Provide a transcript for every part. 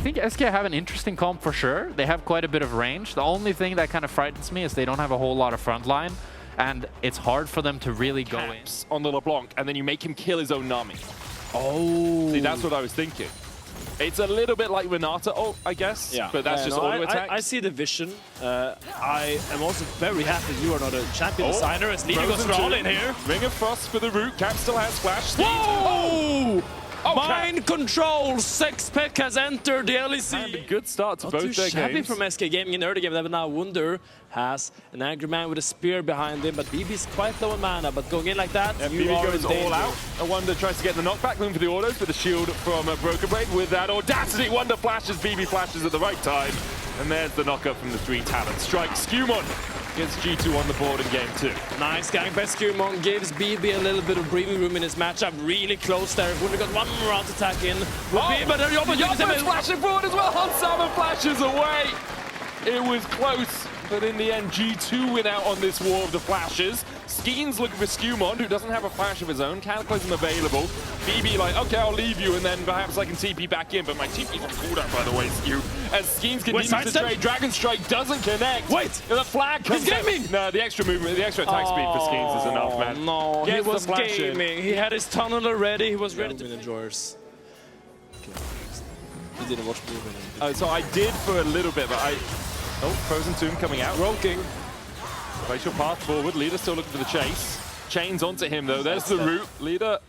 think SK have an interesting comp for sure. They have quite a bit of range. The only thing that kind of frightens me is they don't have a whole lot of frontline, and it's hard for them to really go in. On the LeBlanc, and then you make him kill his own Nami. Oh. See, that's what I was thinking. It's a little bit like Renata, I guess, but that's just auto attack. I see the vision. I am also very happy you are not a champion designer, as Lulu goes for all in here. Ring of Frost for the root. Cap still has Flash. Whoa! Mind control! Sexpec has entered the LEC. And a good start to both their games. games. From SK Gaming in early game, but now Wunder has an angry man with a spear behind him, but BB's quite low on mana, but going in like that, you BB are goes all out. Wunder tries to get the knockback, looking for the autos with the shield from Broken Blade. With that audacity, Wunder flashes, BB flashes at the right time. And there's the knockup from the 3 talent strike. SkewMond gets G2 on the board in game 2. Nice gang by SkewMond, gives BB a little bit of breathing room in his matchup. Really close there. Wunder got one more round attack in. But Jopa's flashing forward as well. Hansama flashes away. It was close, but in the end, G2 win out on this war of the flashes. Skeanz looking for SkewMond, who doesn't have a flash of his own. Cataclysm available. BB like, okay, I'll leave you, and then perhaps I can TP back in. But my TP's on cooldown, by the way, Skew. As Skeanz continues to trade, Dragon Strike doesn't connect. Wait! The flag comes He's gaming! No, the extra movement, the extra attack speed for Skeanz is enough, man. No, he was gaming. In. He had his tunnel already. He was ready to win enjoyers. You didn't watch movement. So I did for a little bit, but Oh, Frozen Tomb coming out. Roking. Glacial path forward. Leader still looking for the chase. Chains onto him though. There's the root. Leader.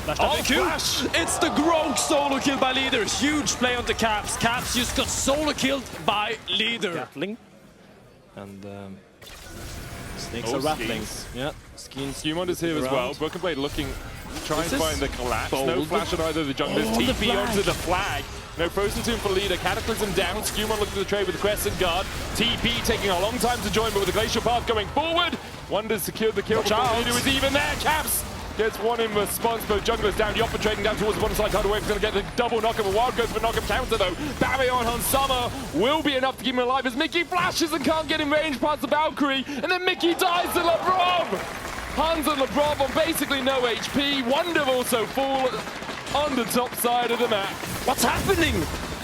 Flash! It's the Grog solo kill by Leader. Huge play onto Caps. Caps just got solo killed by Leader. Gatling. And snakes are rattling. Yeah. SkewMond is here as well. Broken Blade looking, trying to find the collapse. No flash on either of the junglers. TP onto the flag. No Frozen Tomb for Leader. Cataclysm down. SkewMond looking for the trade with the Crescent Guard. TP taking a long time to join, but with the Glacial Path going forward. Wunder's secured the kill. Leader is even there. Caps gets one in response. Both junglers down. Jopa trading down towards the bottom side. Tidal Wave's going to get the double knockup. A Wild goes for knockup counter though. Barrier on Hansama will be enough to keep him alive as Mikyx flashes and can't get in range past the Valkyrie. And then Mikyx dies to Labrov. Hans and Labrov on basically no HP. Wunder also fall on the top side of the map. What's happening?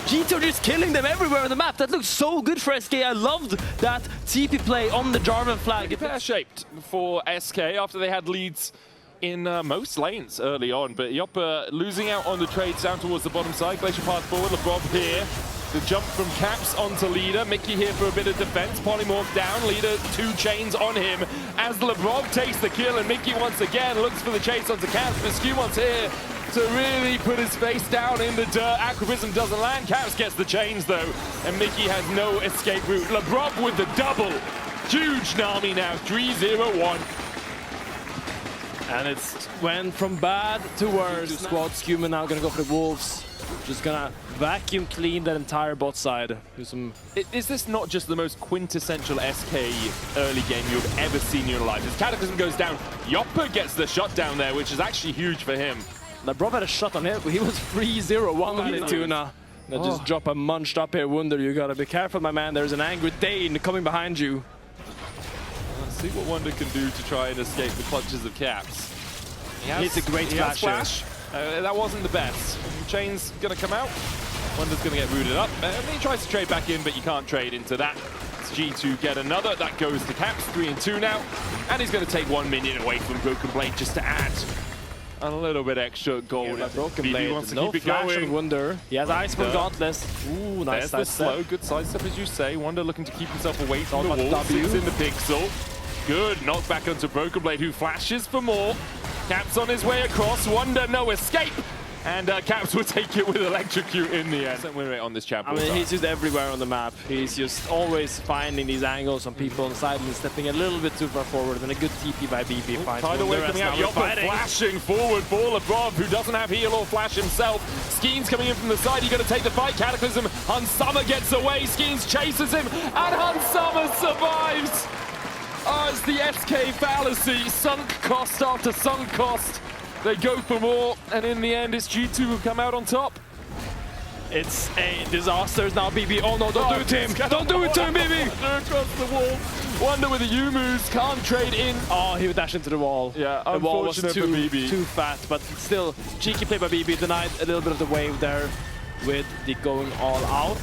G2 just killing them everywhere on the map. That looks so good for SK. I loved that TP play on the Jarvan flag. Pear-shaped for SK after they had leads in most lanes early on, but Jopa losing out on the trades down towards the bottom side. Glacial path forward, Labrov here. The jump from Caps onto Leader. Mikyx here for a bit of defense. Polymorph down. Leader 2 chains on him as Labrov takes the kill, and Mikyx once again looks for the chase onto Caps, but SkewMond's here to really put his face down in the dirt. Acrobatism doesn't land. Caps gets the chains though, and Mikyx has no escape route. Labrov with the double. Huge Nami now, 3-0-1. And it's went from bad to worse. Squad SkewMond now gonna go for the Wolves. Just gonna vacuum clean that entire bot side. Do some. Is this not just the most quintessential SK early game you've ever seen in your life? As Cataclysm goes down, Jopa gets the shot down there, which is actually huge for him. Labrov had a shot on him, but he was 3-0-1 in Tuna. Now just drop a munched up here, Wunder. You gotta be careful, my man. There's an angry Dane coming behind you. Let's see what Wunder can do to try and escape the clutches of Caps. It's a great flash. That wasn't the best. Chain's gonna come out. Wunder's gonna get rooted up. He tries to trade back in, but you can't trade into that. It's G2 get another. That goes to Caps, 3-2 now. And he's gonna take 1 minion away from Broken Blade just to add a little bit extra gold. Yeah, Broken Blade, wants to no keep it flash going. on Wunder. He has Iceborne Dauntless. Ooh, nice There's the sidestep. slow, good sidestep as you say. Wunder looking to keep himself away from all the about wall. W. Sits in the pixel. Good knockback onto Broken Blade, who flashes for more. Caps on his way across. Wunder, no escape. And Caps will take it with Electrocute in the end. Win rate on this champ. I mean, he's just everywhere on the map. He's just always finding these angles on people on the side and stepping a little bit too far forward. And a good TP by BB. Tidal Wave coming out. Jopa flashing forward for Labrov, who doesn't have heal or flash himself. Skeanz coming in from the side. You got to take the fight. Cataclysm. Hansama gets away. Skeanz chases him, and Hansama survives. Oh, it's the SK fallacy. Sunk cost after sunk cost. They go for more, and in the end, it's G2 who come out on top. It's a disaster now, BB. Oh no, don't do it to him. Don't do it to him, BB. Across the wall. Wunder with the U-moves, can't trade in. Oh, he would dash into the wall. Yeah, the wall was unfortunate for BB. too fat, but still, cheeky play by BB. Denied a little bit of the wave there. with the going all out.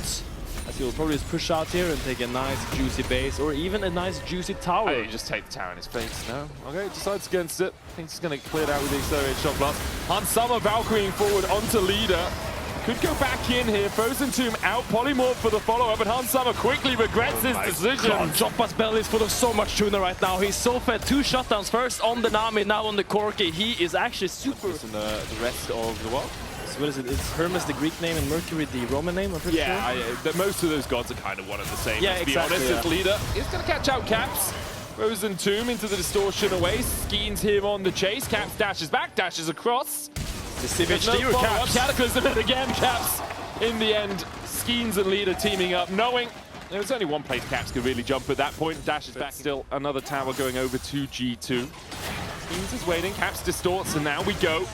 As he'll probably just push out here and take a nice juicy base or even a nice juicy tower. Oh, you just take the tower in his face. No. Okay, decides against it. Thinks he's going to clear it out with the accelerated shot blast. Hansama Valkyrieing forward onto leader. Could go back in here. Frozen Tomb out. Polymorph for the follow-up, but Hansama quickly regrets his decision. God, Jopa's belly is full of so much tuna right now. He's so fed. 2 shutdowns, first on the Nami, now on the Corki. He is actually super... And the rest of the world. So what is it? It's Hermes the Greek name and Mercury the Roman name, I'm pretty sure? Most of those gods are kind of one and the same. Yeah, let's exactly, be honest. His leader is going to catch out Caps. Frozen Tomb into the distortion away. Skeanz here on the chase. Caps dashes back, dashes across. The CVHD or Caps? Cataclysm and again Caps. In the end, Skeanz and leader teaming up, knowing there was only one place Caps could really jump at that point. Dashes back. Still another tower going over to G2. Skeanz is waiting. Caps distorts, and now we go.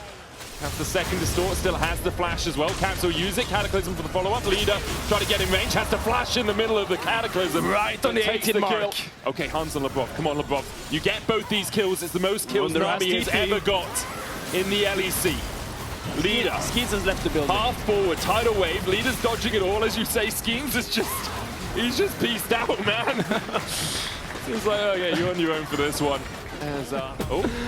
Caps the second distort, still has the flash as well. Caps will use it. Cataclysm for the follow-up. Leader trying to get in range, has the flash in the middle of the Cataclysm. Right on the 18 mark. Kill. Okay, Hans and Labrov. Come on, Labrov. You get both these kills. It's the most kills Nami has ever got in the LEC. Leader. Skeanz has left the building. Half forward, tidal wave. Leader's dodging it all, as you say. Skeanz is just, he's just pieced out, man. It's like, okay, you're on your own for this one. As,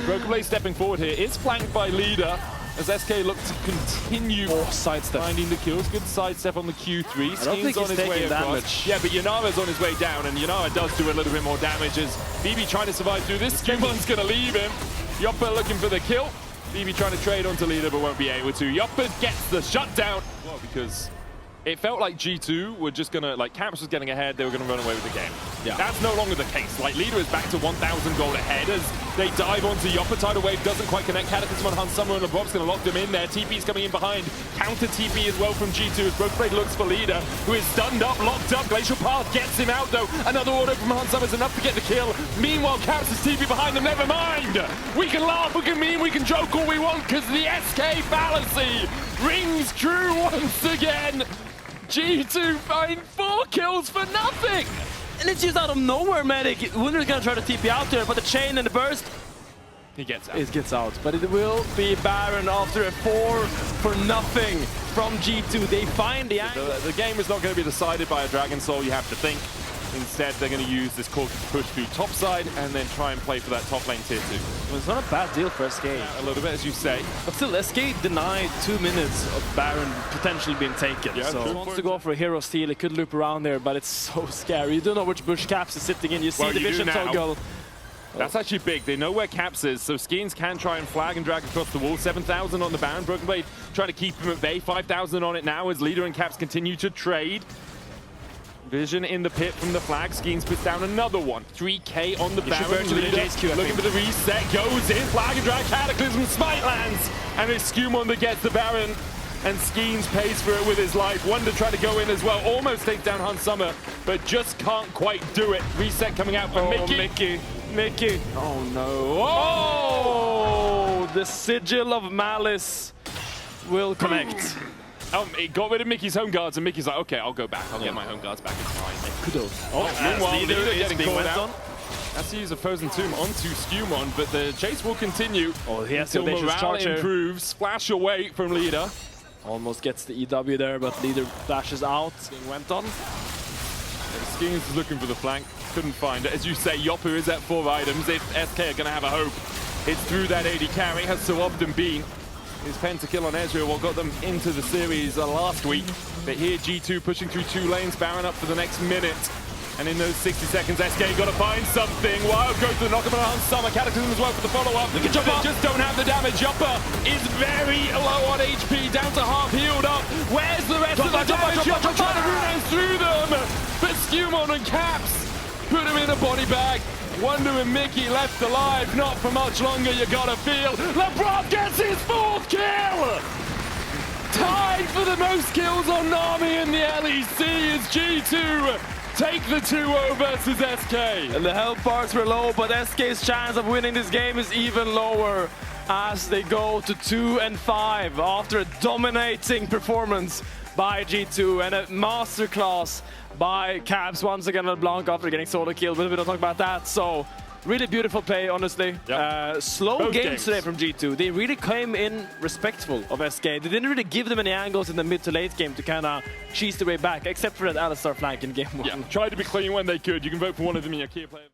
Broken Blade stepping forward here. Is flanked by Leader. As SK look to continue finding the kills. Good sidestep on the Q3. Skeanz on his way across. Yeah, but Yunara's on his way down, and Yunara does do a little bit more damage as BB trying to survive through this. SkewMond's going to leave him. Jopa looking for the kill. BB trying to trade onto leader, but won't be able to. Jopa gets the shutdown. Well, because it felt like G2 were just gonna, like, Caps was getting ahead, they were gonna run away with the game. Yeah. That's no longer the case. Like, leader is back to 1,000 gold ahead as they dive onto Jopa. Tidal wave doesn't quite connect. Cataclysm on Hansama, and Labrov's gonna lock them in there. TP's coming in behind. Counter TP as well from G2 as Broken Blade looks for leader, who is stunned up, locked up. Glacial Path gets him out though. Another auto from Hansama is enough to get the kill. Meanwhile, Caps is TP behind them. Never mind. We can laugh, we can meme, we can joke all we want because the SK fallacy rings true once again. G2 find 4 kills for nothing! And it's just out of nowhere, Medic. Wunder's gonna try to TP out there, but the chain and the burst... He gets out. It gets out, but it will be Baron after a 4 for nothing from G2. They find the angle. The game is not going to be decided by a Dragon Soul, you have to think. Instead, they're going to use this Corki to push through top side and then try and play for that top lane tier 2. Well, it's not a bad deal for SK. Yeah, a little bit, as you say. But still, SK denied 2 minutes of Baron potentially being taken. Yeah, so he wants to go for a hero steal. He could loop around there, but it's so scary. You don't know which bush Caps is sitting in. You see the vision toggle. That's actually big. They know where Caps is, so Skeanz can try and flag and drag across the wall. 7,000 on the Baron. Broken Blade trying to keep him at bay. 5,000 on it now as leader and Caps continue to trade. Vision in the pit from the flag. Skeanz puts down another one. 3K on the Baron. Looking for the reset. Goes in. Flag and drag. Cataclysm. Smite lands. And it's SkewMond that gets the Baron. And Skeanz pays for it with his life. Wunder trying to go in as well. Almost takes down Hansama, but just can't quite do it. Reset coming out for Mikyx. Oh no. Oh! The sigil of malice will connect. It got rid of Mickey's home guards, and Mickey's like, okay, I'll go back. I'll get my home guards back. It's fine. Kudos. Meanwhile, leader getting called out. That's to use a Frozen Tomb onto SkewMond, but the chase will continue he has until morale improves. Flash away from leader. Almost gets the EW there, but leader flashes out. Being went on. Skeanz is looking for the flank. Couldn't find it. As you say, Jopa is at 4 items. If SK are going to have a hope, it's through that AD carry. Has so often been. His pentakill on Ezreal what got them into the series last week. But here G2 pushing through 2 lanes, Baron up for the next minute. And in those 60 seconds, SK got to find something. Wild goes to the knock-up on Hansama. Cataclysm as well for the follow-up. Look at Jopa. They just don't have the damage. Jopa is very low on HP, down to half healed up. Where's the rest of the damage? Jopa trying to run through them. But SkewMond and Caps put him in a body bag. Wunder and Mikyx left alive, not for much longer, you gotta feel. Labrov gets his 4th kill! Tied for the most kills on Nami in the LEC as G2 take the 2-0 versus SK. And the health bars were low, but SK's chance of winning this game is even lower as they go to 2-5 after a dominating performance by G2 and a masterclass by Caps once again LeBlanc after getting solo kill, but we don't talk about that. So Really beautiful play, honestly. Yep. Slow Both games today from G2. They really came in respectful of SK. They didn't really give them any angles in the mid to late game to kind of cheese their way back, except for that Alistar flank in game 1. Yeah, tried to be clean when they could. You can vote for one of them in your key players.